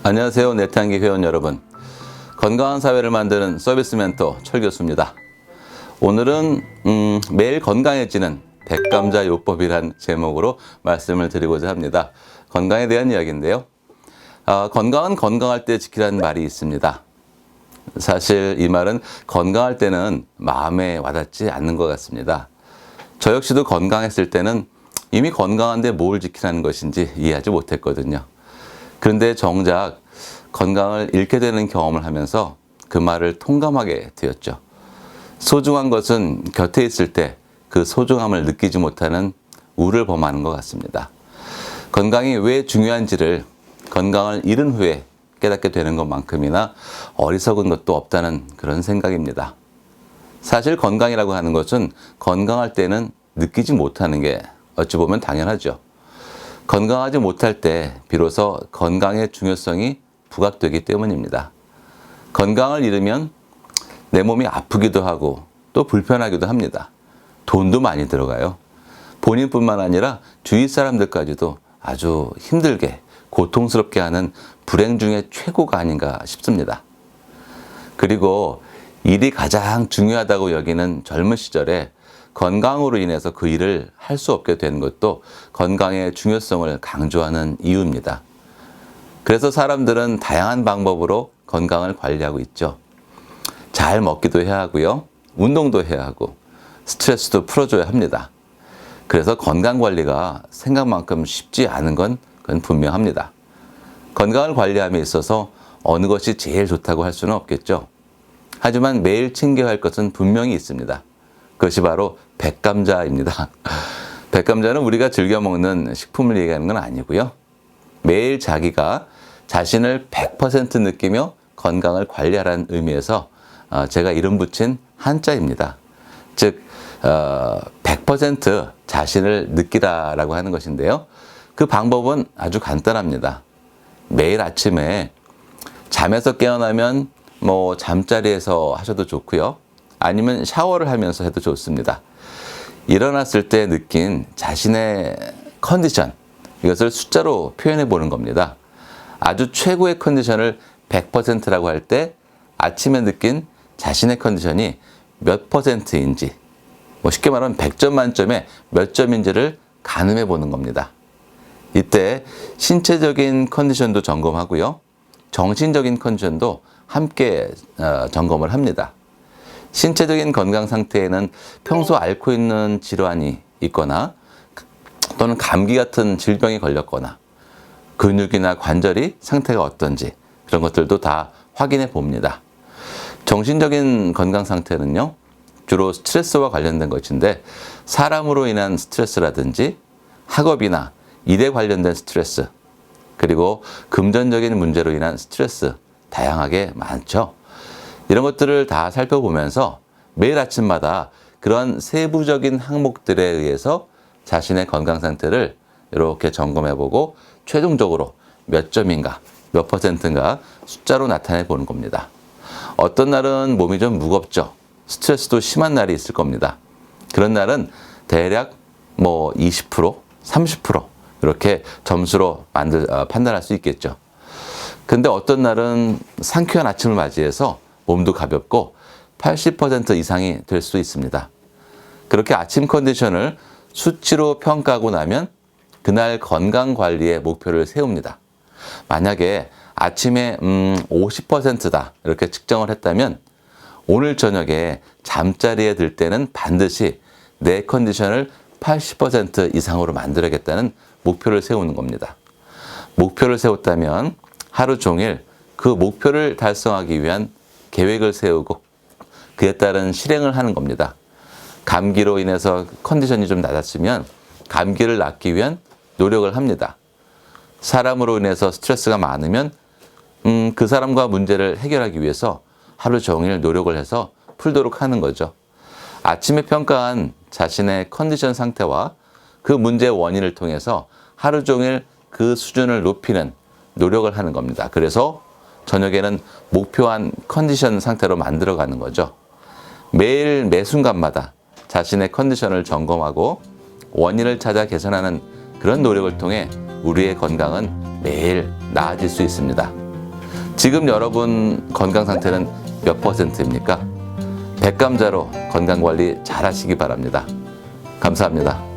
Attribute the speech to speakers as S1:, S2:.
S1: 안녕하세요. 네트한기 회원 여러분. 건강한 사회를 만드는 서비스 멘토 철 교수입니다. 오늘은 매일 건강해지는 백감자 요법이란 제목으로 말씀을 드리고자 합니다. 건강에 대한 이야기인데요. 건강은 건강할 때 지키라는 말이 있습니다. 사실 이 말은 건강할 때는 마음에 와닿지 않는 것 같습니다. 저 역시도 건강했을 때는 이미 건강한데 뭘 지키라는 것인지 이해하지 못했거든요. 그런데 정작 건강을 잃게 되는 경험을 하면서 그 말을 통감하게 되었죠. 소중한 것은 곁에 있을 때 그 소중함을 느끼지 못하는 우를 범하는 것 같습니다. 건강이 왜 중요한지를 건강을 잃은 후에 깨닫게 되는 것만큼이나 어리석은 것도 없다는 그런 생각입니다. 사실 건강이라고 하는 것은 건강할 때는 느끼지 못하는 게 어찌 보면 당연하죠. 건강하지 못할 때 비로소 건강의 중요성이 부각되기 때문입니다. 건강을 잃으면 내 몸이 아프기도 하고 또 불편하기도 합니다. 돈도 많이 들어가요. 본인뿐만 아니라 주위 사람들까지도 아주 힘들게 고통스럽게 하는 불행 중에 최고가 아닌가 싶습니다. 그리고 일이 가장 중요하다고 여기는 젊은 시절에 건강으로 인해서 그 일을 할 수 없게 되는 것도 건강의 중요성을 강조하는 이유입니다. 그래서 사람들은 다양한 방법으로 건강을 관리하고 있죠. 잘 먹기도 해야 하고요. 운동도 해야 하고 스트레스도 풀어줘야 합니다. 그래서 건강관리가 생각만큼 쉽지 않은 건 그건 분명합니다. 건강을 관리함에 있어서 어느 것이 제일 좋다고 할 수는 없겠죠. 하지만 매일 챙겨야 할 것은 분명히 있습니다. 그것이 바로 백감자입니다. 백감자는 우리가 즐겨 먹는 식품을 얘기하는 건 아니고요. 매일 자기가 자신을 100% 느끼며 건강을 관리하라는 의미에서 제가 이름 붙인 한자입니다. 즉 100% 자신을 느끼라라고 하는 것인데요. 그 방법은 아주 간단합니다. 매일 아침에 잠에서 깨어나면 잠자리에서 하셔도 좋고요. 아니면 샤워를 하면서 해도 좋습니다. 일어났을 때 느낀 자신의 컨디션, 이것을 숫자로 표현해 보는 겁니다. 아주 최고의 컨디션을 100%라고 할 때 아침에 느낀 자신의 컨디션이 몇 %인지, 쉽게 말하면 100점 만점에 몇 점인지를 가늠해 보는 겁니다. 이때 신체적인 컨디션도 점검하고요. 정신적인 컨디션도 함께 점검을 합니다. 신체적인 건강 상태에는 평소 앓고 있는 질환이 있거나 또는 감기 같은 질병이 걸렸거나 근육이나 관절이 상태가 어떤지 그런 것들도 다 확인해 봅니다. 정신적인 건강 상태는요, 주로 스트레스와 관련된 것인데 사람으로 인한 스트레스라든지 학업이나 일에 관련된 스트레스, 그리고 금전적인 문제로 인한 스트레스 다양하게 많죠. 이런 것들을 다 살펴보면서 매일 아침마다 그런 세부적인 항목들에 의해서 자신의 건강 상태를 이렇게 점검해보고 최종적으로 몇 점인가, 몇 %인가 숫자로 나타내 보는 겁니다. 어떤 날은 몸이 좀 무겁죠. 스트레스도 심한 날이 있을 겁니다. 그런 날은 대략 20%, 30% 이렇게 점수로 판단할 수 있겠죠. 근데 어떤 날은 상쾌한 아침을 맞이해서 몸도 가볍고 80% 이상이 될 수 있습니다. 그렇게 아침 컨디션을 수치로 평가하고 나면 그날 건강관리의 목표를 세웁니다. 만약에 아침에 50%다 이렇게 측정을 했다면 오늘 저녁에 잠자리에 들 때는 반드시 내 컨디션을 80% 이상으로 만들어야겠다는 목표를 세우는 겁니다. 목표를 세웠다면 하루 종일 그 목표를 달성하기 위한 계획을 세우고 그에 따른 실행을 하는 겁니다. 감기로 인해서 컨디션이 좀 낮았으면 감기를 낫기 위한 노력을 합니다. 사람으로 인해서 스트레스가 많으면 그 사람과 문제를 해결하기 위해서 하루 종일 노력을 해서 풀도록 하는 거죠. 아침에 평가한 자신의 컨디션 상태와 그 문제의 원인을 통해서 하루 종일 그 수준을 높이는 노력을 하는 겁니다. 그래서 저녁에는 목표한 컨디션 상태로 만들어가는 거죠. 매일 매 순간마다 자신의 컨디션을 점검하고 원인을 찾아 개선하는 그런 노력을 통해 우리의 건강은 매일 나아질 수 있습니다. 지금 여러분 건강 상태는 몇 %입니까? 백감자로 건강 관리 잘 하시기 바랍니다. 감사합니다.